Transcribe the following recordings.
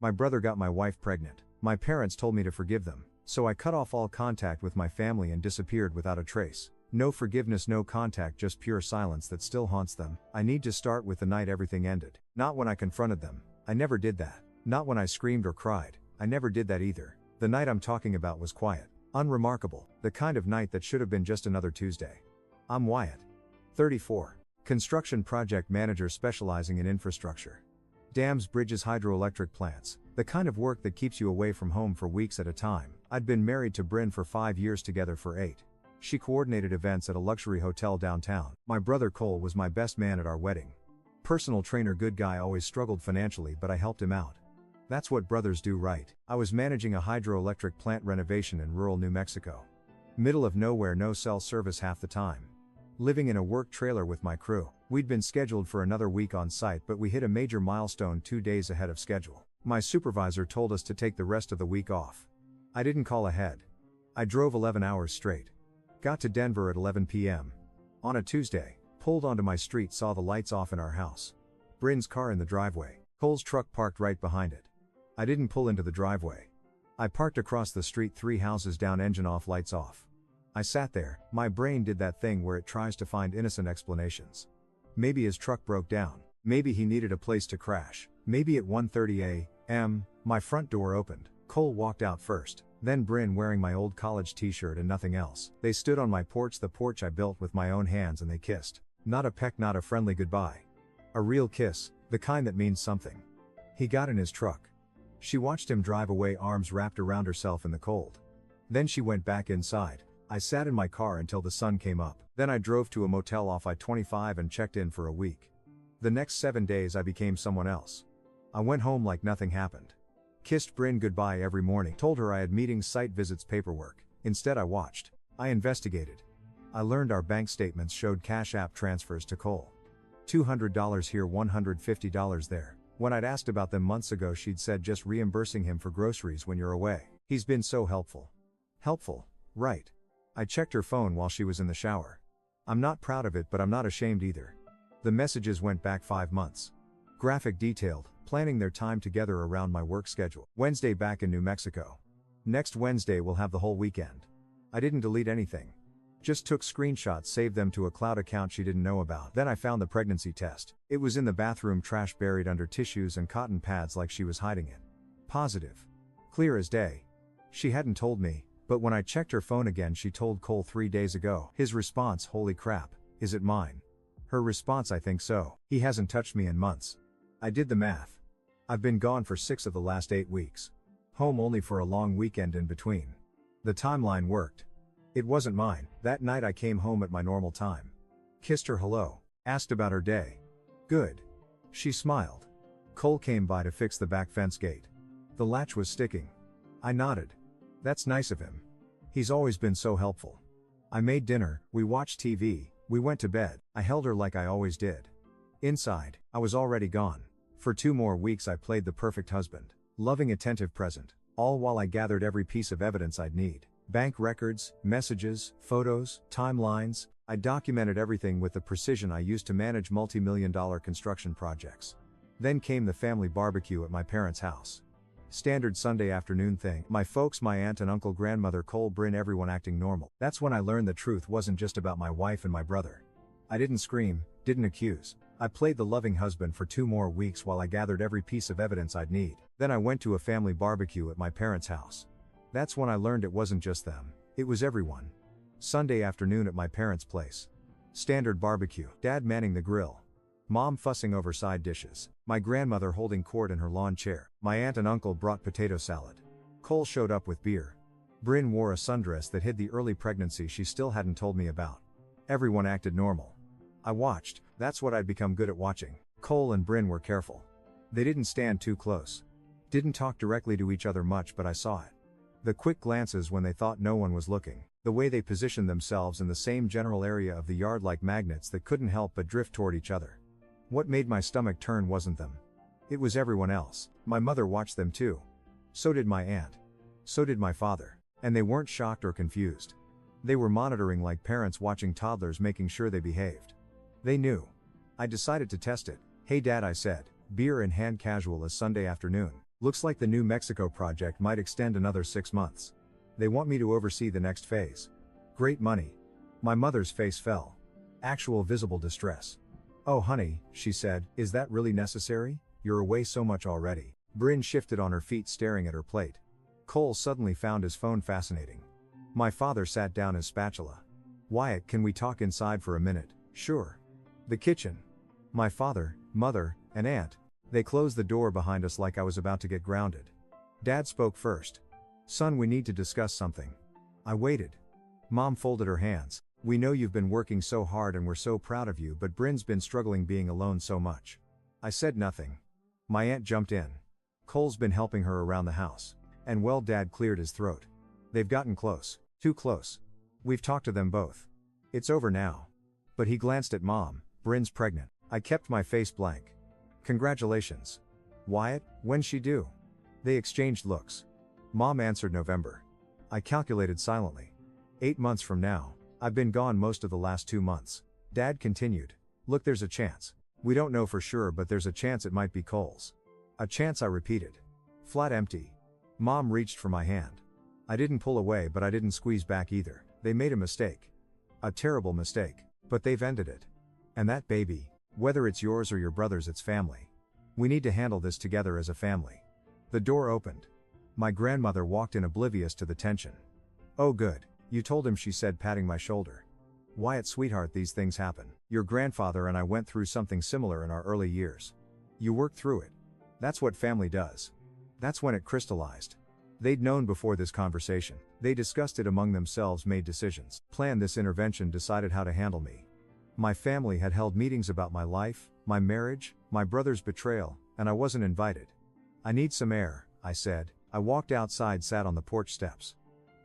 My brother got my wife pregnant. My parents told me to forgive them, so I cut off all contact with my family and disappeared without a trace. No forgiveness, no contact, just pure silence that still haunts them. I need to start with the night everything ended. Not when I confronted them. I never did that. Not when I screamed or cried. I never did that either. The night I'm talking about was quiet. Unremarkable. The kind of night that should have been just another Tuesday. I'm Wyatt. 34. Construction project manager specializing in infrastructure. Dams, bridges, hydroelectric plants. The kind of work that keeps you away from home for weeks at a time. I'd been married to Bryn for 5 years, together for 8. She coordinated events at a luxury hotel downtown. My brother Cole was my best man at our wedding. Personal trainer, good guy, always struggled financially, but I helped him out. That's what brothers do, right? I was managing a hydroelectric plant renovation in rural New Mexico. Middle of nowhere, no cell service half the time. Living in a work trailer with my crew. We'd been scheduled for another week on site, but we hit a major milestone 2 days ahead of schedule. My supervisor told us to take the rest of the week off. I didn't call ahead. I drove 11 hours straight. Got to Denver at 11 p.m. on a Tuesday, pulled onto my street, saw the lights off in our house. Bryn's car in the driveway, Cole's truck parked right behind it. I didn't pull into the driveway. I parked across the street, 3 houses down, engine off, lights off. I sat there. My brain did that thing where it tries to find innocent explanations. Maybe his truck broke down. Maybe he needed a place to crash. Maybe at 1:30 a.m., my front door opened. Cole walked out first. Then Bryn, wearing my old college t-shirt and nothing else. They stood on my porch, the porch I built with my own hands, and they kissed. Not a peck, not a friendly goodbye. A real kiss, the kind that means something. He got in his truck. She watched him drive away, arms wrapped around herself in the cold. Then she went back inside. I sat in my car until the sun came up. Then I drove to a motel off I-25 and checked in for a week. The next 7 days I became someone else. I went home like nothing happened. Kissed Bryn goodbye every morning, told her I had meetings, site visits, paperwork. Instead I watched. I investigated. I learned our bank statements showed Cash App transfers to Cole. $200 here, $150 there. When I'd asked about them months ago, she'd said just reimbursing him for groceries when you're away. He's been so helpful. Helpful, right. I checked her phone while she was in the shower. I'm not proud of it, but I'm not ashamed either. The messages went back 5 months. Graphic, detailed, planning their time together around my work schedule. Wednesday back in New Mexico. Next Wednesday we'll have the whole weekend. I didn't delete anything. Just took screenshots, saved them to a cloud account she didn't know about. Then I found the pregnancy test. It was in the bathroom trash, buried under tissues and cotton pads like she was hiding it. Positive. Clear as day. She hadn't told me, but when I checked her phone again, she told Cole 3 days ago. His response, holy crap, is it mine? Her response, I think so. He hasn't touched me in months. I did the math. I've been gone for 6 of the last 8 weeks. Home only for a long weekend in between. The timeline worked. It wasn't mine. That night I came home at my normal time. Kissed her hello. Asked about her day. Good. She smiled. Cole came by to fix the back fence gate. The latch was sticking. I nodded. That's nice of him. He's always been so helpful. I made dinner, we watched TV, we went to bed. I held her like I always did. Inside, I was already gone. For 2 more weeks I played the perfect husband. Loving, attentive, present. All while I gathered every piece of evidence I'd need. Bank records, messages, photos, timelines. I documented everything with the precision I used to manage multi-million-dollar construction projects. Then came the family barbecue at my parents' house. Standard Sunday afternoon thing. My folks, my aunt and uncle, grandmother, Cole, Bryn, everyone acting normal. That's when I learned the truth wasn't just about my wife and my brother. I didn't scream, didn't accuse. I played the loving husband for 2 more weeks while I gathered every piece of evidence I'd need. Then I went to a family barbecue at my parents' house. That's when I learned it wasn't just them, it was everyone. Sunday afternoon at my parents' place. Standard barbecue. Dad manning the grill. Mom fussing over side dishes. My grandmother holding court in her lawn chair. My aunt and uncle brought potato salad. Cole showed up with beer. Bryn wore a sundress that hid the early pregnancy she still hadn't told me about. Everyone acted normal. I watched. That's what I'd become good at, watching. Cole and Bryn were careful. They didn't stand too close. Didn't talk directly to each other much, but I saw it. The quick glances when they thought no one was looking. The way they positioned themselves in the same general area of the yard like magnets that couldn't help but drift toward each other. What made my stomach turn wasn't them. It was everyone else. My mother watched them too. So did my aunt. So did my father. And they weren't shocked or confused. They were monitoring like parents watching toddlers, making sure they behaved. They knew. I decided to test it. Hey Dad, I said, beer in hand, casual as Sunday afternoon. Looks like the New Mexico project might extend another 6 months. They want me to oversee the next phase. Great money. My mother's face fell. Actual visible distress. Oh honey, she said, is that really necessary? You're away so much already. Bryn shifted on her feet staring at her plate. Cole suddenly found his phone fascinating. My father sat down his spatula. Wyatt, can we talk inside for a minute? Sure. The kitchen. My father, mother, and aunt. They closed the door behind us like I was about to get grounded. Dad spoke first. Son, we need to discuss something. I waited. Mom folded her hands. We know you've been working so hard and we're so proud of you, but Bryn's been struggling being alone so much. I said nothing. My aunt jumped in. Cole's been helping her around the house. And well, Dad cleared his throat. They've gotten close. Too close. We've talked to them both. It's over now. But he glanced at Mom. Bryn's pregnant. I kept my face blank. Congratulations. Wyatt, when's she due? They exchanged looks. Mom answered November. I calculated silently. 8 months from now. I've been gone most of the last 2 months. Dad continued. Look, there's a chance. We don't know for sure, but there's a chance it might be Cole's. A chance, I repeated. Flat empty. Mom reached for my hand. I didn't pull away, but I didn't squeeze back either. They made a mistake. A terrible mistake. But they've ended it. And that baby, whether it's yours or your brother's, it's family. We need to handle this together as a family. The door opened. My grandmother walked in, oblivious to the tension. Oh good. You told him, she said, patting my shoulder. Wyatt, sweetheart, these things happen. Your grandfather and I went through something similar in our early years. You worked through it. That's what family does. That's when it crystallized. They'd known before this conversation. They discussed it among themselves, made decisions, planned this intervention, decided how to handle me. My family had held meetings about my life, my marriage, my brother's betrayal, and I wasn't invited. I need some air, I said. I walked outside, sat on the porch steps.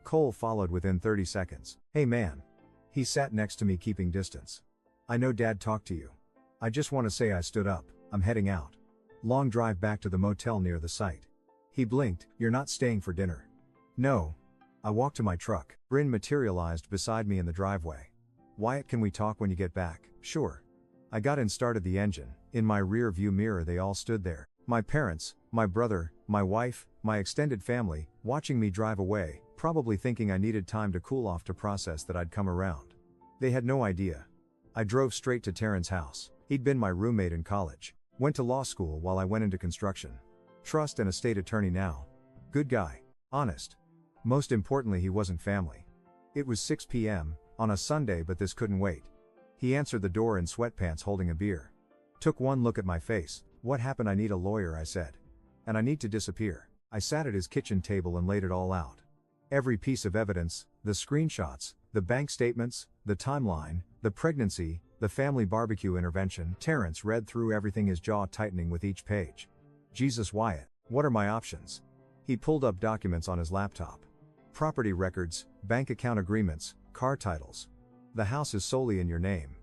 Cole followed within 30 seconds. Hey man. He sat next to me, keeping distance. I know Dad talked to you. I just want to say, I stood up. I'm heading out. Long drive back to the motel near the site. He blinked. You're not staying for dinner? No. I walked to my truck. Bryn materialized beside me in the driveway. Wyatt, can we talk when you get back? Sure. I got in, started the engine. In my rear view mirror they all stood there. My parents, my brother, my wife, my extended family, watching me drive away, probably thinking I needed time to cool off to process that I'd come around. They had no idea. I drove straight to Taryn's house. He'd been my roommate in college. Went to law school while I went into construction. Trust and estate attorney now. Good guy. Honest. Most importantly, he wasn't family. It was 6 p.m. on a Sunday, but this couldn't wait. He answered the door in sweatpants, holding a beer. Took one look at my face. What happened? I need a lawyer, I said. And I need to disappear. I sat at his kitchen table and laid it all out. Every piece of evidence, the screenshots, the bank statements, the timeline, the pregnancy, the family barbecue intervention. Terrence read through everything, his jaw tightening with each page. Jesus, Wyatt, what are my options? He pulled up documents on his laptop. Property records, bank account agreements, car titles. The house is solely in your name.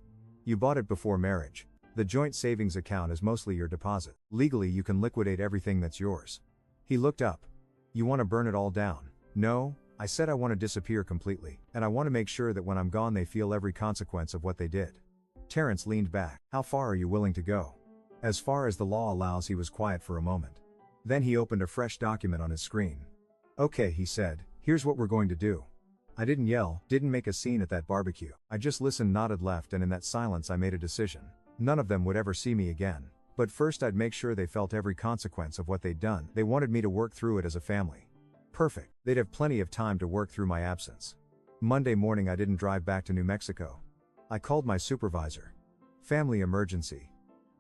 You bought it before marriage. The joint savings account is mostly your deposit. Legally, you can liquidate everything that's yours. He looked up. You want to burn it all down? No, I said, I want to disappear completely, and I want to make sure that when I'm gone they feel every consequence of what they did. Terrence leaned back. How far are you willing to go? As far as the law allows. He was quiet for a moment. Then he opened a fresh document on his screen. Okay, he said, here's what we're going to do. I didn't yell, didn't make a scene at that barbecue. I just listened, nodded, left, and in that silence I made a decision. None of them would ever see me again. But first I'd make sure they felt every consequence of what they'd done. They wanted me to work through it as a family. Perfect. They'd have plenty of time to work through my absence. Monday morning I didn't drive back to New Mexico. I called my supervisor. Family emergency.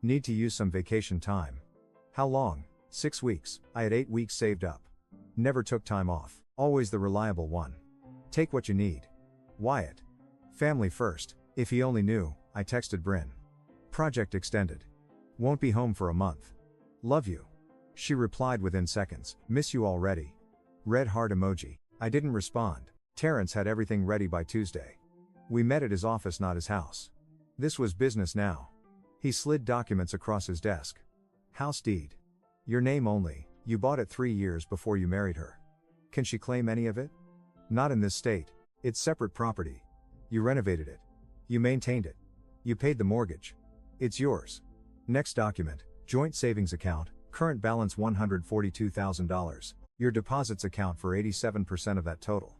Need to use some vacation time. How long? 6 weeks. I had 8 weeks saved up. Never took time off. Always the reliable one. Take what you need. Wyatt. Family first. If he only knew. I texted Bryn. Project extended. Won't be home for a month. Love you. She replied within seconds. Miss you already. Red heart emoji. I didn't respond. Terrence had everything ready by Tuesday. We met at his office, not his house. This was business now. He slid documents across his desk. House deed. Your name only. You bought it 3 years before you married her. Can she claim any of it? Not in this state. It's separate property. You renovated it. You maintained it. You paid the mortgage. It's yours. Next document. Joint savings account. Current balance $142,000. Your deposits account for 87% of that total.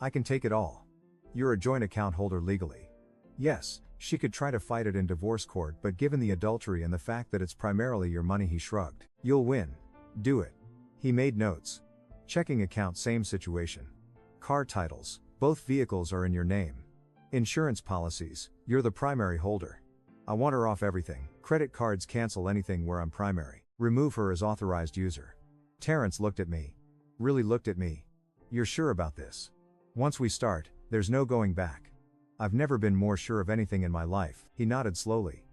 I can take it all. You're a joint account holder legally. Yes, she could try to fight it in divorce court, but given the adultery and the fact that it's primarily your money, he shrugged. You'll win. Do it. He made notes. Checking account, same situation. Car titles, both vehicles are in your name. Insurance policies, you're the primary holder. I want her off everything. Credit cards, cancel anything where I'm primary. Remove her as authorized user. Terrence looked at me. Really looked at me. You're sure about this? Once we start, there's no going back. I've never been more sure of anything in my life. He nodded slowly.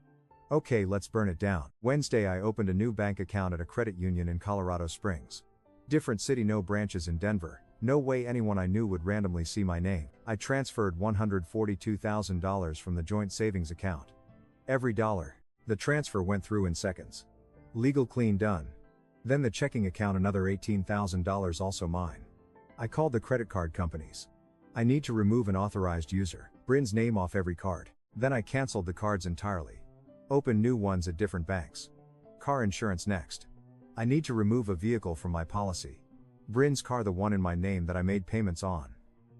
Okay, let's burn it down. Wednesday, I opened a new bank account at a credit union in Colorado Springs. Different city, no branches in Denver. No way anyone I knew would randomly see my name. I transferred $142,000 from the joint savings account. Every dollar. The transfer went through in seconds. Legal, clean, done. Then the checking account, another $18,000, also mine. I called the credit card companies. I need to remove an authorized user, Bryn's name, off every card. Then I canceled the cards entirely. Open new ones at different banks. Car insurance next. I need to remove a vehicle from my policy. Bryn's car, the one in my name that I made payments on.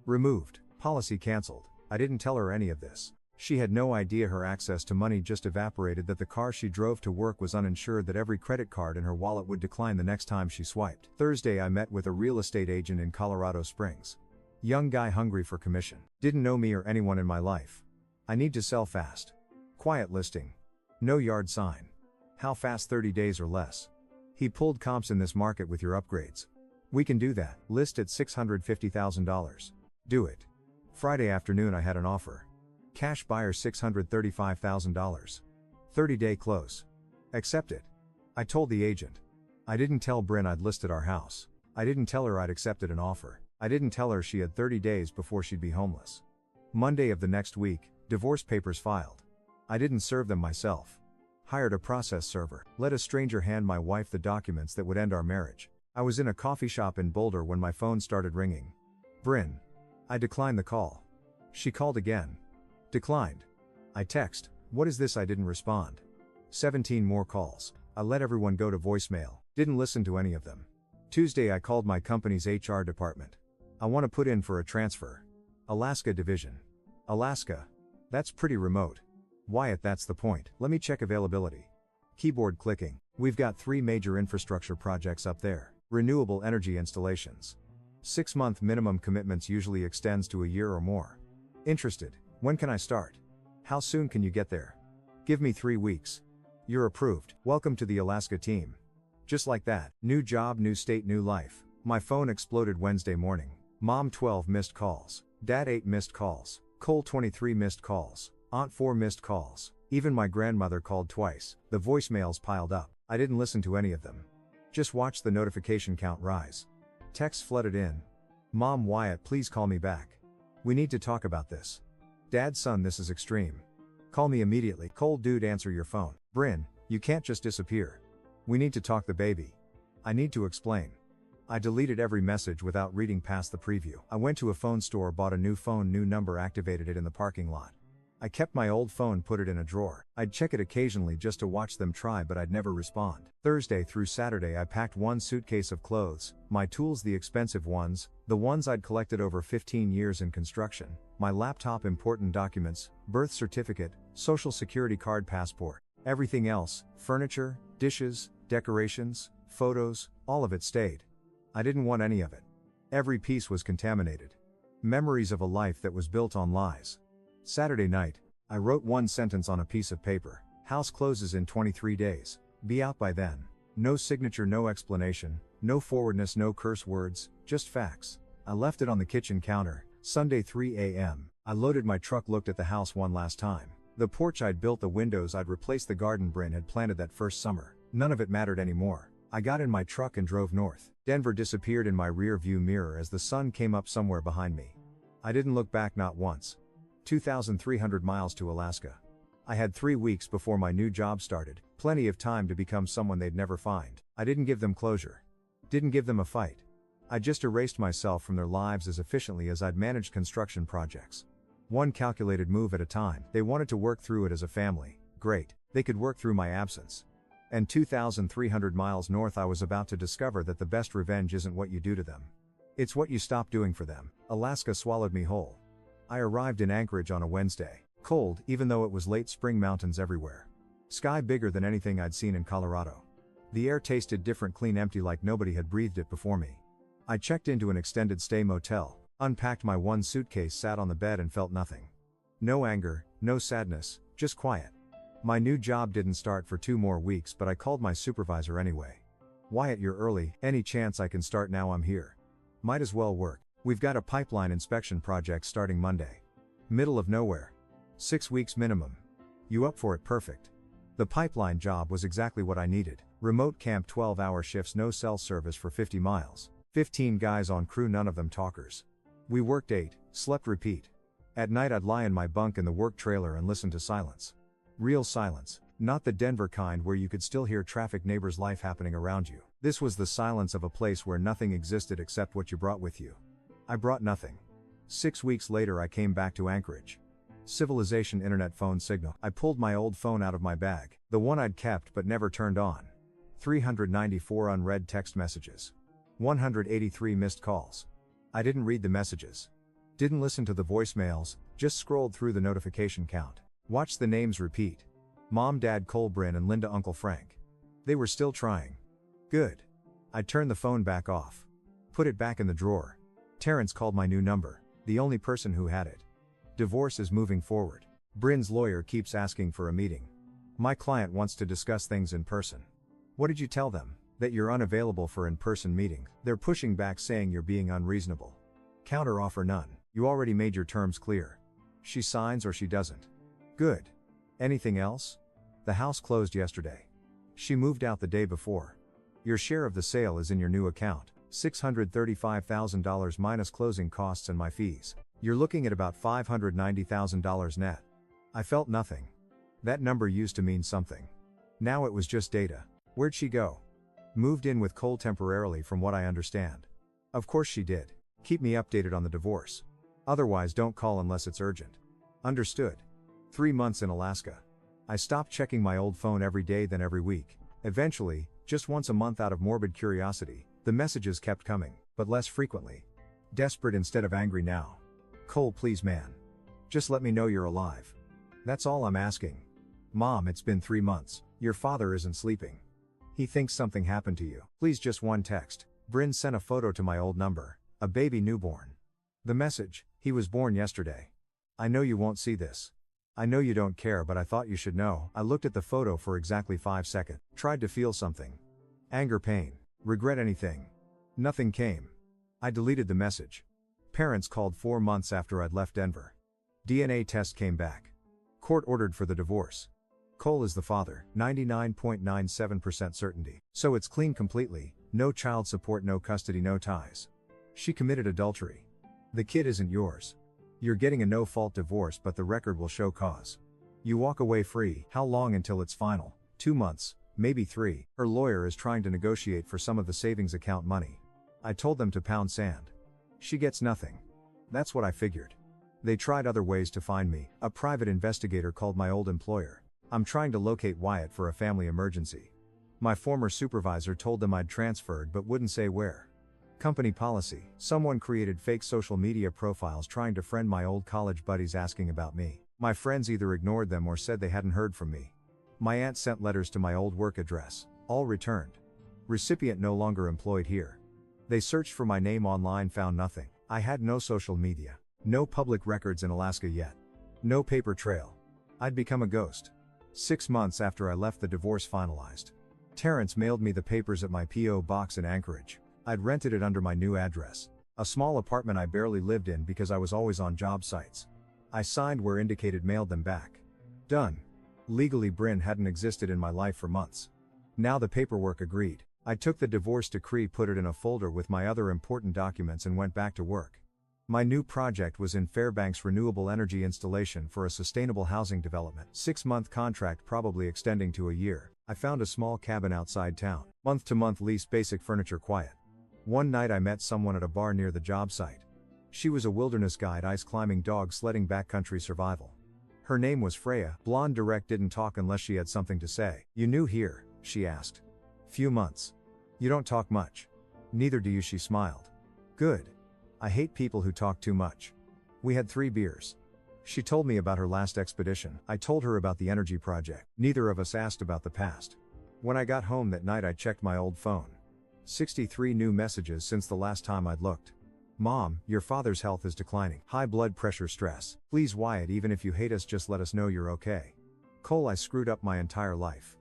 Removed. Policy canceled. I didn't tell her any of this. She had no idea her access to money just evaporated, that the car she drove to work was uninsured, that every credit card in her wallet would decline the next time she swiped. Thursday, I met with a real estate agent in Colorado Springs. Young guy hungry for commission. Didn't know me or anyone in my life. I need to sell fast. Quiet listing. No yard sign. How fast? 30 days or less. He pulled comps in this market with your upgrades. We can do that. List at $650,000. Do it. Friday afternoon, I had an offer. Cash buyer, $635,000. 30-day close. Accept it. I told the agent. I didn't tell Bryn I'd listed our house. I didn't tell her I'd accepted an offer. I didn't tell her she had 30 days before she'd be homeless. Monday of the next week, divorce papers filed. I didn't serve them myself. Hired a process server. Let a stranger hand my wife the documents that would end our marriage. I was in a coffee shop in Boulder when my phone started ringing. Bryn. I declined the call. She called again. Declined. I text, what is this? I didn't respond. 17 more calls. I let everyone go to voicemail. Didn't listen to any of them. Tuesday, I called my company's HR department. I want to put in for a transfer. Alaska division. Alaska. That's pretty remote. Wyatt, that's the point. Let me check availability. Keyboard clicking. We've got 3 major infrastructure projects up there. Renewable energy installations. 6-month minimum commitments, usually extends to a year or more. Interested. When can I start? How soon can you get there? Give me 3 weeks. You're approved. Welcome to the Alaska team. Just like that. New job, new state, new life. My phone exploded Wednesday morning. Mom 12 missed calls. Dad 8 missed calls. Cole 23 missed calls. Aunt 4 missed calls. Even my grandmother called twice. The voicemails piled up. I didn't listen to any of them. Just watched the notification count rise. Texts flooded in. Mom, Wyatt, please call me back. We need to talk about this. Dad, son, this is extreme. Call me immediately. Cole, dude, answer your phone. Bryn, you can't just disappear. We need to talk, the baby. I need to explain. I deleted every message without reading past the preview. I went to a phone store, bought a new phone, new number, activated it in the parking lot. I kept my old phone, put it in a drawer. I'd check it occasionally just to watch them try, but I'd never respond. Thursday through Saturday, I packed 1 suitcase of clothes, my tools, the expensive ones, the ones I'd collected over 15 years in construction, my laptop, important documents, birth certificate, social security card, passport. Everything else, furniture, dishes, decorations, photos, all of it stayed. I didn't want any of it. Every piece was contaminated. Memories of a life that was built on lies. Saturday night, I wrote 1 sentence on a piece of paper. House closes in 23 days. Be out by then. No signature, no explanation, no forwardness, no curse words, just facts. I left it on the kitchen counter. Sunday 3 a.m. I loaded my truck, looked at the house one last time. The porch I'd built, the windows I'd replaced, the garden Bryn had planted that first summer. None of it mattered anymore. I got in my truck and drove north. Denver disappeared in my rear view mirror as the sun came up somewhere behind me. I didn't look back, not once. 2,300 miles to Alaska. I had 3 weeks before my new job started, plenty of time to become someone they'd never find. I didn't give them closure. Didn't give them a fight. I just erased myself from their lives as efficiently as I'd managed construction projects. 1 calculated move at a time. They wanted to work through it as a family. Great. They could work through my absence. And 2,300 miles north, I was about to discover that the best revenge isn't what you do to them. It's what you stop doing for them. Alaska swallowed me whole. I arrived in Anchorage on a Wednesday. Cold, even though it was late spring, mountains everywhere. Sky bigger than anything I'd seen in Colorado. The air tasted different, clean, empty, like nobody had breathed it before me. I checked into an extended stay motel, unpacked my one suitcase, sat on the bed and felt nothing. No anger, no sadness, just quiet. My new job didn't start for 2 more weeks, but I called my supervisor anyway. "Wyatt, you're early. Any chance I can start now? I'm here. Might as well work. We've got a pipeline inspection project starting Monday. Middle of nowhere. 6 weeks minimum. You up for it?" Perfect. The pipeline job was exactly what I needed. Remote camp, 12-hour shifts, no cell service for 50 miles. 15 guys on crew, none of them talkers. We worked 8, slept, repeat. At night I'd lie in my bunk in the work trailer and listen to silence. Real silence, not the Denver kind where you could still hear traffic, neighbors, life happening around you. This was the silence of a place where nothing existed except what you brought with you. I brought nothing. 6 weeks later I came back to Anchorage. Civilization, internet, phone signal. I pulled my old phone out of my bag, the one I'd kept but never turned on. 394 unread text messages. 183 missed calls. I didn't read the messages. Didn't listen to the voicemails, just scrolled through the notification count. Watched the names repeat. Mom, Dad, Cole, Bryn, and Linda, Uncle Frank. They were still trying. Good. I turned the phone back off. Put it back in the drawer. Terrence called my new number, the only person who had it. Divorce is moving forward. Bryn's lawyer keeps asking for a meeting. My client wants to discuss things in person. What did you tell them? That you're unavailable for in-person meetings. They're pushing back, saying you're being unreasonable. Counter offer, none. You already made your terms clear. She signs or she doesn't. Good. Anything else? The house closed yesterday. She moved out the day before. Your share of the sale is in your new account, $635,000 minus closing costs and my fees. You're looking at about $590,000 net. I felt nothing. That number used to mean something. Now it was just data. Where'd she go? Moved in with Cole temporarily, from what I understand. Of course she did. Keep me updated on the divorce. Otherwise don't call unless it's urgent. Understood. 3 months in Alaska. I stopped checking my old phone every day, then every week. Eventually, just once a month out of morbid curiosity, the messages kept coming, but less frequently. Desperate instead of angry now. Cole, please man. Just let me know you're alive. That's all I'm asking. Mom, it's been 3 months. Your father isn't sleeping. He thinks something happened to you. Please, just one text. Bryn sent a photo to my old number. A baby newborn. The message: he was born yesterday. I know you won't see this. I know you don't care, but I thought you should know. I looked at the photo for exactly 5 seconds. Tried to feel something. Anger, pain, regret, anything. Nothing came. I deleted the message. Parents called 4 months after I'd left Denver. DNA test came back. Court ordered for the divorce. Cole is the father, 99.97% certainty. So it's clean completely, no child support, no custody, no ties. She committed adultery. The kid isn't yours. You're getting a no-fault divorce, but the record will show cause. You walk away free. How long until it's final? 2 months, maybe 3. Her lawyer is trying to negotiate for some of the savings account money. I told them to pound sand. She gets nothing. That's what I figured. They tried other ways to find me. A private investigator called my old employer. I'm trying to locate Wyatt for a family emergency. My former supervisor told them I'd transferred but wouldn't say where. Company policy. Someone created fake social media profiles trying to friend my old college buddies, asking about me. My friends either ignored them or said they hadn't heard from me. My aunt sent letters to my old work address. All returned. Recipient no longer employed here. They searched for my name online, found nothing. I had no social media. No public records in Alaska yet. No paper trail. I'd become a ghost. 6 months after I left, the divorce finalized. Terrence mailed me the papers at my P.O. box in Anchorage. I'd rented it under my new address. A small apartment I barely lived in because I was always on job sites. I signed where indicated, mailed them back. Done. Legally, Bryn hadn't existed in my life for months. Now the paperwork agreed. I took the divorce decree, put it in a folder with my other important documents, and went back to work. My new project was in Fairbanks, renewable energy installation for a sustainable housing development. 6-month contract, probably extending to a year. I found a small cabin outside town. Month-to-month lease, basic furniture, quiet. One night I met someone at a bar near the job site. She was a wilderness guide, ice climbing, dog sledding, backcountry survival. Her name was Freya. Blonde, direct, didn't talk unless she had something to say. You new here? she asked. Few months. You don't talk much. Neither do you, she smiled. Good. I hate people who talk too much. We had 3 beers. She told me about her last expedition. I told her about the energy project. Neither of us asked about the past. When I got home that night, I checked my old phone. 63 new messages since the last time I'd looked. Mom, your father's health is declining. High blood pressure, stress. Please, Wyatt, even if you hate us, just let us know you're okay. Cole, I screwed up my entire life.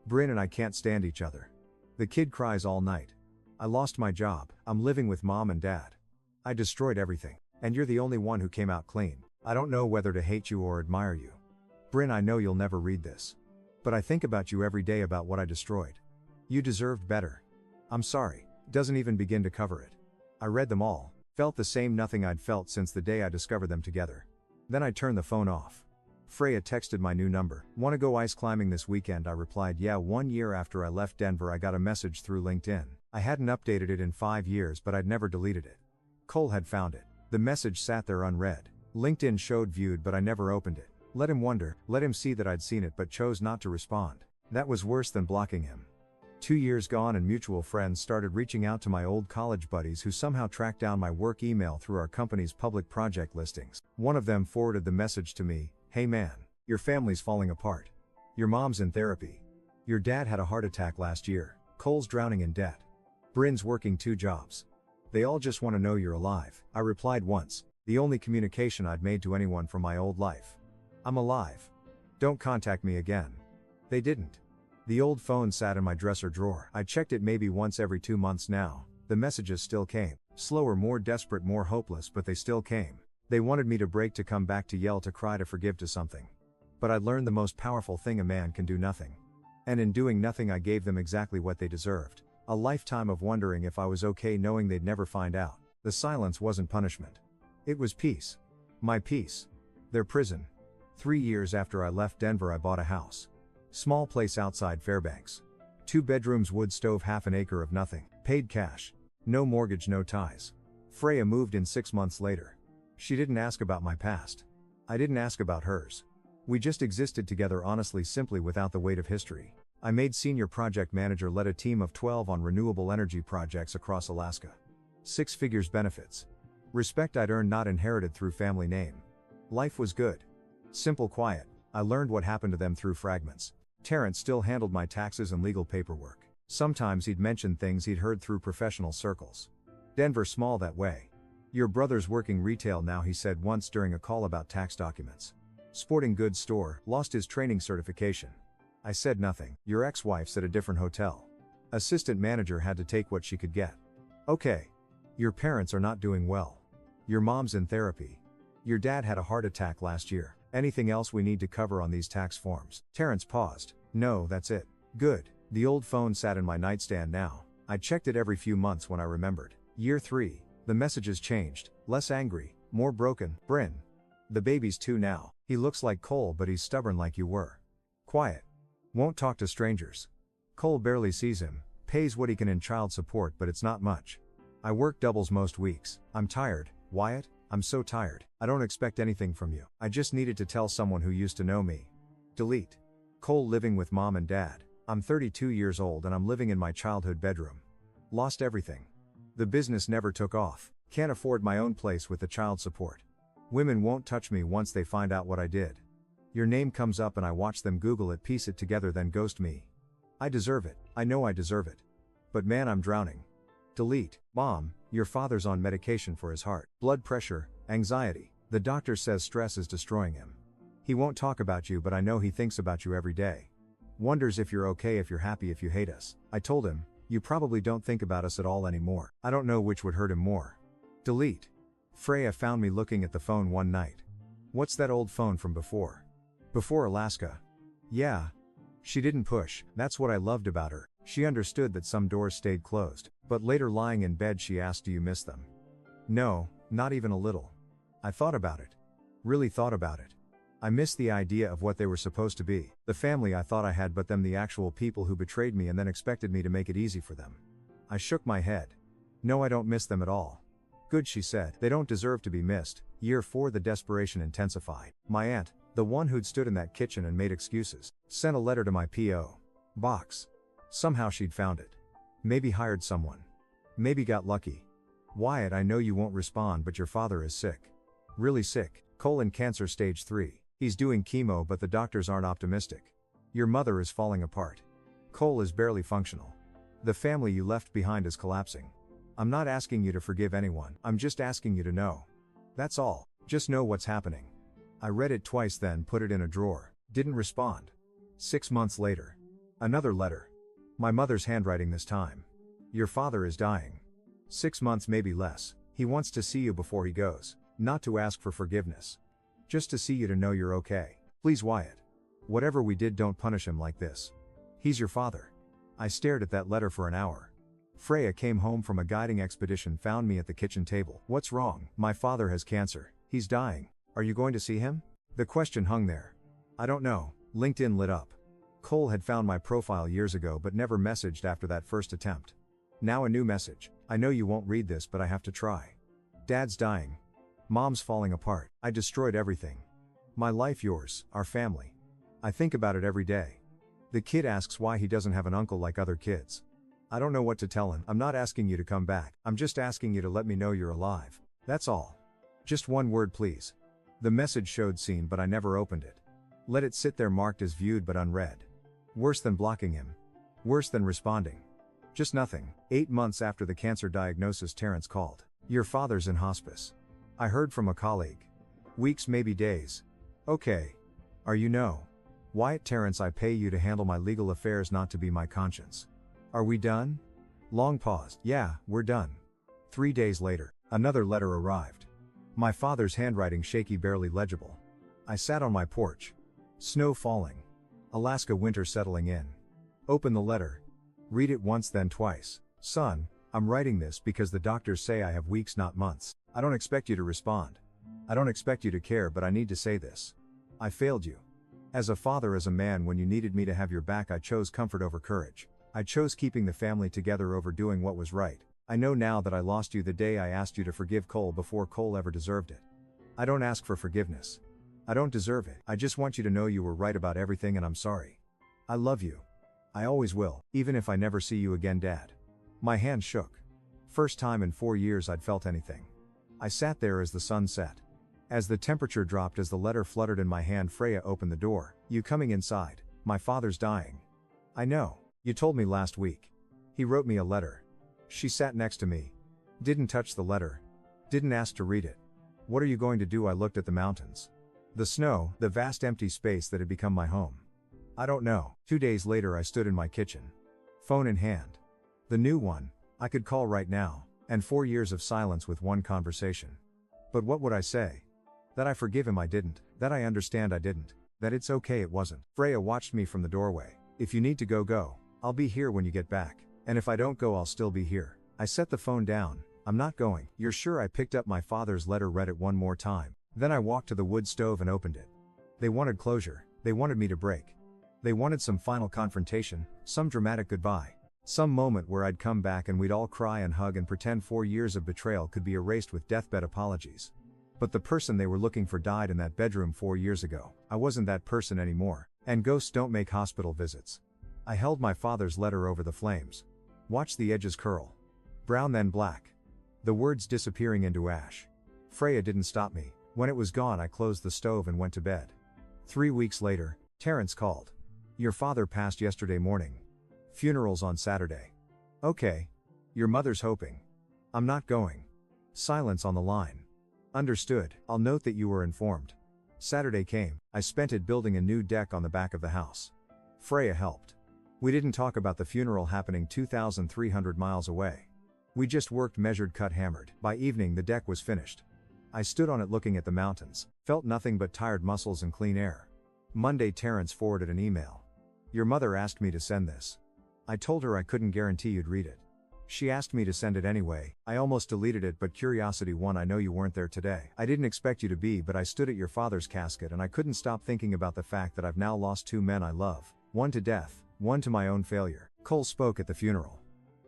Bryn and I can't stand each other. The kid cries all night. I lost my job. I'm living with mom and dad. I destroyed everything. And you're the only one who came out clean. I don't know whether to hate you or admire you. Bryn, I know you'll never read this. But I think about you every day, about what I destroyed. You deserved better. I'm sorry. Doesn't even begin to cover it. I read them all. Felt the same nothing I'd felt since the day I discovered them together. Then I turned the phone off. Freya texted my new number. Wanna go ice climbing this weekend? I replied, yeah. 1 year after I left Denver, I got a message through LinkedIn. I hadn't updated it in 5 years, but I'd never deleted it. Cole had found it. The message sat there unread. LinkedIn showed viewed, but I never opened it. Let him wonder, let him see that I'd seen it but chose not to respond. That was worse than blocking him. 2 years gone and mutual friends started reaching out to my old college buddies who somehow tracked down my work email through our company's public project listings. One of them forwarded the message to me. Hey man, your family's falling apart. Your mom's in therapy. Your dad had a heart attack last year. Cole's drowning in debt. Bryn's working 2 jobs. They all just want to know you're alive. I replied once, the only communication I'd made to anyone from my old life. I'm alive. Don't contact me again. They didn't. The old phone sat in my dresser drawer. I checked it maybe once every 2 months now. The messages still came. Slower, more desperate, more hopeless, but they still came. They wanted me to break, to come back, to yell, to cry, to forgive, to something. But I'd learned the most powerful thing: a man can do nothing. And in doing nothing, I gave them exactly what they deserved. A lifetime of wondering if I was okay, knowing they'd never find out. The silence wasn't punishment. It was peace. My peace. Their prison. 3 years after I left Denver, I bought a house. Small place outside Fairbanks. 2 bedrooms, wood stove, half an acre of nothing. Paid cash. No mortgage, no ties. Freya moved in 6 months later. She didn't ask about my past. I didn't ask about hers. We just existed together honestly, simply, without the weight of history. I made senior project manager, led a team of 12 on renewable energy projects across Alaska. 6 figures benefits. Respect I'd earned, not inherited through family name. Life was good. Simple, quiet. I learned what happened to them through fragments. Terrence still handled my taxes and legal paperwork. Sometimes he'd mention things he'd heard through professional circles. Denver small that way. Your brother's working retail now, he said once during a call about tax documents. Sporting goods store, lost his training certification. I said nothing. Your ex-wife's at a different hotel. Assistant manager, had to take what she could get. Okay. Your parents are not doing well. Your mom's in therapy. Your dad had a heart attack last year. Anything else we need to cover on these tax forms? Terrence paused. No, that's it. Good. The old phone sat in my nightstand now. I checked it every few months when I remembered. Year 3. The messages changed. Less angry, more broken. Bryn. The baby's 2 now. He looks like Cole, but he's stubborn like you were. Quiet. Won't talk to strangers. Cole barely sees him. Pays what he can in child support, but it's not much. I work doubles most weeks. I'm tired. Wyatt, I'm so tired. I don't expect anything from you. I just needed to tell someone who used to know me. Delete. Cole living with mom and dad. I'm 32 years old and I'm living in my childhood bedroom. Lost everything. The business never took off. Can't afford my own place with the child support. Women won't touch me once they find out what I did. Your name comes up and I watch them Google it, piece it together, then ghost me. I deserve it. I know I deserve it. But man, I'm drowning. Delete. Mom, your father's on medication for his heart, blood pressure, anxiety. The doctor says stress is destroying him. He won't talk about you, but I know he thinks about you every day. Wonders if you're okay, if you're happy, if you hate us. I told him, you probably don't think about us at all anymore. I don't know which would hurt him more. Delete. Freya found me looking at the phone one night. What's that old phone from before? Before Alaska? Yeah. She didn't push. That's what I loved about her. She understood that some doors stayed closed. But later, lying in bed, she asked, do you miss them? No, not even a little. I thought about it. Really thought about it. I missed the idea of what they were supposed to be. The family I thought I had, but them, the actual people who betrayed me and then expected me to make it easy for them. I shook my head. No, I don't miss them at all. Good, she said. They don't deserve to be missed. Year 4, the desperation intensified. My aunt, the one who'd stood in that kitchen and made excuses, sent a letter to my P.O. box. Somehow she'd found it. Maybe hired someone. Maybe got lucky. Wyatt, I know you won't respond, but your father is sick. Really sick. Colon cancer stage 3. He's doing chemo, but the doctors aren't optimistic. Your mother is falling apart. Cole is barely functional. The family you left behind is collapsing. I'm not asking you to forgive anyone, I'm just asking you to know. That's all. Just know what's happening. I read it twice, then put it in a drawer. Didn't respond. 6 months later. Another letter. My mother's handwriting this time. Your father is dying. 6 months, maybe less. He wants to see you before he goes. Not to ask for forgiveness. Just to see you, to know you're okay. Please, Wyatt. Whatever we did, don't punish him like this. He's your father. I stared at that letter for an hour. Freya came home from a guiding expedition, found me at the kitchen table. What's wrong? My father has cancer. He's dying. Are you going to see him? The question hung there. I don't know. LinkedIn lit up. Cole had found my profile years ago but never messaged after that first attempt. Now a new message. I know you won't read this, but I have to try. Dad's dying. Mom's falling apart. I destroyed everything. My life, yours, our family. I think about it every day. The kid asks why he doesn't have an uncle like other kids. I don't know what to tell him. I'm not asking you to come back. I'm just asking you to let me know you're alive. That's all. Just one word, please. The message showed seen, but I never opened it. Let it sit there marked as viewed but unread. Worse than blocking him. Worse than responding. Just nothing. 8 months after the cancer diagnosis, Terrence called. Your father's in hospice. I heard from a colleague. Weeks, maybe days. Okay. Are you no? Wyatt, Terrence, I pay you to handle my legal affairs, not to be my conscience. Are we done? Long pause. Yeah, we're done. 3 days later, another letter arrived. My father's handwriting shaky, barely legible. I sat on my porch. Snow falling. Alaska winter settling in. Open the letter. Read it once, then twice. Son, I'm writing this because the doctors say I have weeks, not months. I don't expect you to respond. I don't expect you to care, but I need to say this. I failed you. As a father, as a man, when you needed me to have your back, I chose comfort over courage. I chose keeping the family together over doing what was right. I know now that I lost you the day I asked you to forgive Cole before Cole ever deserved it. I don't ask for forgiveness. I don't deserve it. I just want you to know you were right about everything, and I'm sorry. I love you. I always will, even if I never see you again, Dad. My hand shook. First time in 4 years I'd felt anything. I sat there as the sun set. As the temperature dropped, as the letter fluttered in my hand, Freya opened the door. You coming inside? My father's dying. I know. You told me last week. He wrote me a letter. She sat next to me. Didn't touch the letter. Didn't ask to read it. What are you going to do? I looked at the mountains. The snow, the vast empty space that had become my home. I don't know. 2 days later I stood in my kitchen. Phone in hand. The new one. I could call right now. And 4 years of silence with one conversation. But what would I say? That I forgive him, I didn't. That I understand, I didn't. That it's okay, it wasn't. Freya watched me from the doorway. If you need to go, go. I'll be here when you get back. And if I don't go, I'll still be here. I set the phone down. I'm not going. You're sure? I picked up my father's letter, read it one more time. Then I walked to the wood stove and opened it. They wanted closure. They wanted me to break. They wanted some final confrontation, some dramatic goodbye. Some moment where I'd come back and we'd all cry and hug and pretend 4 years of betrayal could be erased with deathbed apologies. But the person they were looking for died in that bedroom 4 years ago. I wasn't that person anymore. And ghosts don't make hospital visits. I held my father's letter over the flames. Watched the edges curl. Brown, then black. The words disappearing into ash. Freya didn't stop me. When it was gone, I closed the stove and went to bed. 3 weeks later, Terrence called. Your father passed yesterday morning. Funeral's on Saturday. Okay. Your mother's hoping. I'm not going. Silence on the line. Understood. I'll note that you were informed. Saturday came. I spent it building a new deck on the back of the house. Freya helped. We didn't talk about the funeral happening 2,300 miles away. We just worked, measured, cut, hammered. By evening the deck was finished. I stood on it looking at the mountains, felt nothing but tired muscles and clean air. Monday, Terrence forwarded an email. Your mother asked me to send this. I told her I couldn't guarantee you'd read it. She asked me to send it anyway. I almost deleted it, but curiosity won. I know you weren't there today. I didn't expect you to be, but I stood at your father's casket and I couldn't stop thinking about the fact that I've now lost 2 men I love. One to death, one to my own failure. Cole spoke at the funeral.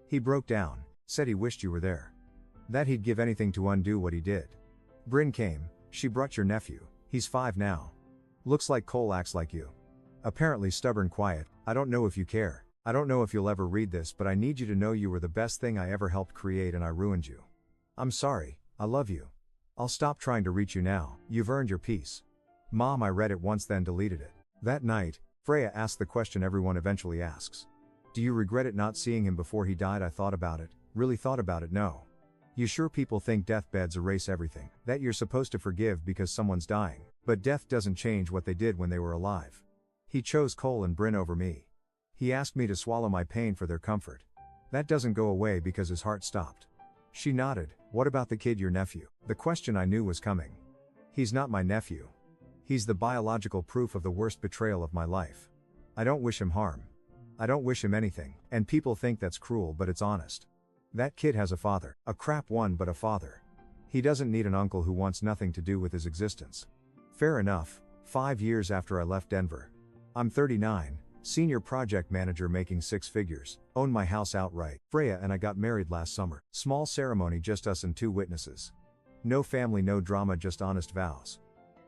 He broke down, said he wished you were there. That he'd give anything to undo what he did. Bryn came. She brought your nephew. He's 5 now. Looks like Cole acts like you. Apparently stubborn, quiet. I don't know if you care. I don't know if you'll ever read this, but I need you to know you were the best thing I ever helped create and I ruined you. I'm sorry, I love you. I'll stop trying to reach you now, you've earned your peace. Mom, I read it once then deleted it. That night, Freya asked the question everyone eventually asks. Do you regret it not seeing him before he died? I thought about it, really thought about it. No. You sure people think deathbeds erase everything, that you're supposed to forgive because someone's dying, but death doesn't change what they did when they were alive. He chose Cole and Bryn over me. He asked me to swallow my pain for their comfort. That doesn't go away because his heart stopped. She nodded. What about the kid, your nephew? The question I knew was coming. He's not my nephew. He's the biological proof of the worst betrayal of my life. I don't wish him harm. I don't wish him anything, and people think that's cruel, but it's honest. That kid has a father, a crap one, but a father. He doesn't need an uncle who wants nothing to do with his existence. Fair enough, 5 years after I left Denver. I'm 39, senior project manager making 6 figures, own my house outright. Freya and I got married last summer. Small ceremony, just us and 2 witnesses. No family, no drama, just honest vows.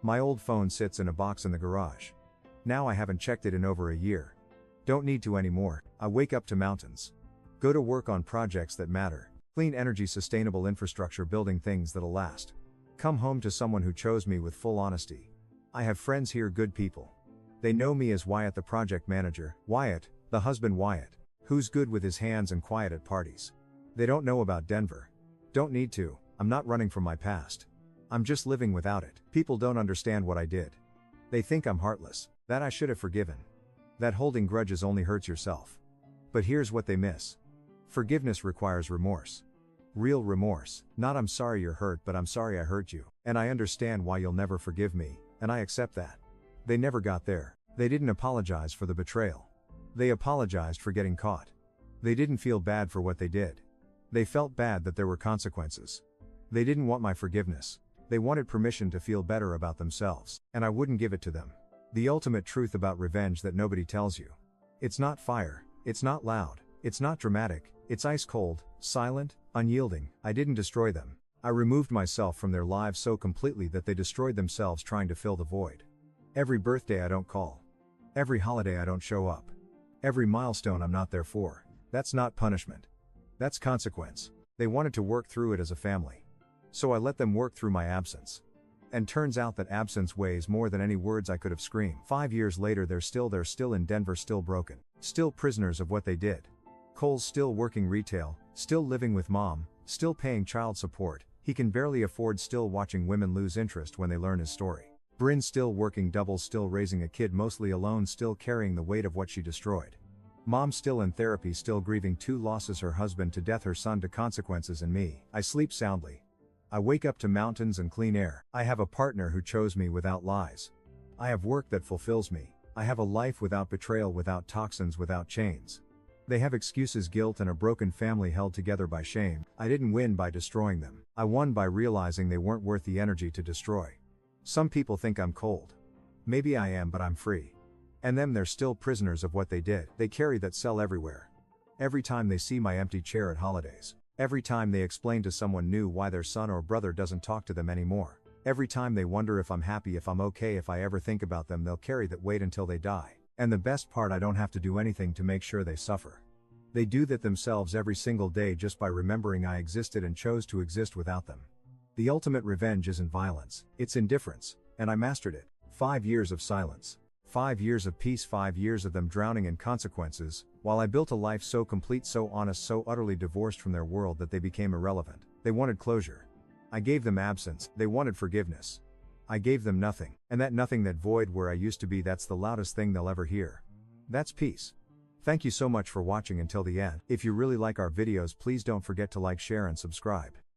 My old phone sits in a box in the garage. Now I haven't checked it in over a year. Don't need to anymore. I wake up to mountains. Go to work on projects that matter. Clean energy, sustainable infrastructure, building things that'll last. Come home to someone who chose me with full honesty. I have friends here, good people. They know me as Wyatt, the project manager, Wyatt, the husband Wyatt, who's good with his hands and quiet at parties. They don't know about Denver. Don't need to, I'm not running from my past. I'm just living without it. People don't understand what I did. They think I'm heartless, that I should have forgiven. That holding grudges only hurts yourself. But here's what they miss. Forgiveness requires remorse. Real remorse, not I'm sorry you're hurt, but I'm sorry I hurt you, and I understand why you'll never forgive me, and I accept that. They never got there. They didn't apologize for the betrayal. They apologized for getting caught. They didn't feel bad for what they did. They felt bad that there were consequences. They didn't want my forgiveness. They wanted permission to feel better about themselves, and I wouldn't give it to them. The ultimate truth about revenge that nobody tells you. It's not fire, it's not loud, it's not dramatic, it's ice cold, silent, unyielding. I didn't destroy them. I removed myself from their lives so completely that they destroyed themselves trying to fill the void. Every birthday I don't call. Every holiday I don't show up. Every milestone I'm not there for. That's not punishment. That's consequence. They wanted to work through it as a family. So I let them work through my absence. And turns out that absence weighs more than any words I could have screamed. 5 years later they're still in Denver, still broken. Still prisoners of what they did. Cole's still working retail, still living with mom, still paying child support, he can barely afford, still watching women lose interest when they learn his story. Bryn's still working doubles, still raising a kid mostly alone, still carrying the weight of what she destroyed. Mom still in therapy, still grieving 2 losses, her husband to death, her son to consequences, and me. I sleep soundly. I wake up to mountains and clean air. I have a partner who chose me without lies. I have work that fulfills me. I have a life without betrayal, without toxins, without chains. They have excuses, guilt, and a broken family held together by shame. I didn't win by destroying them. I won by realizing they weren't worth the energy to destroy. Some people think I'm cold. Maybe I am, but I'm free. And them, they're still prisoners of what they did. They carry that cell everywhere. Every time they see my empty chair at holidays. Every time they explain to someone new why their son or brother doesn't talk to them anymore. Every time they wonder if I'm happy, if I'm okay, if I ever think about them, they'll carry that weight until they die. And the best part, I don't have to do anything to make sure they suffer. They do that themselves every single day just by remembering I existed and chose to exist without them. The ultimate revenge isn't violence, it's indifference, and I mastered it. 5 years of silence. 5 years of peace, 5 years of them drowning in consequences, while I built a life so complete, so honest, so utterly divorced from their world that they became irrelevant. They wanted closure. I gave them absence, they wanted forgiveness. I gave them nothing, and that nothing, that void where I used to be, that's the loudest thing they'll ever hear. That's peace. Thank you so much for watching until the end. If you really like our videos, please don't forget to like, share, and subscribe.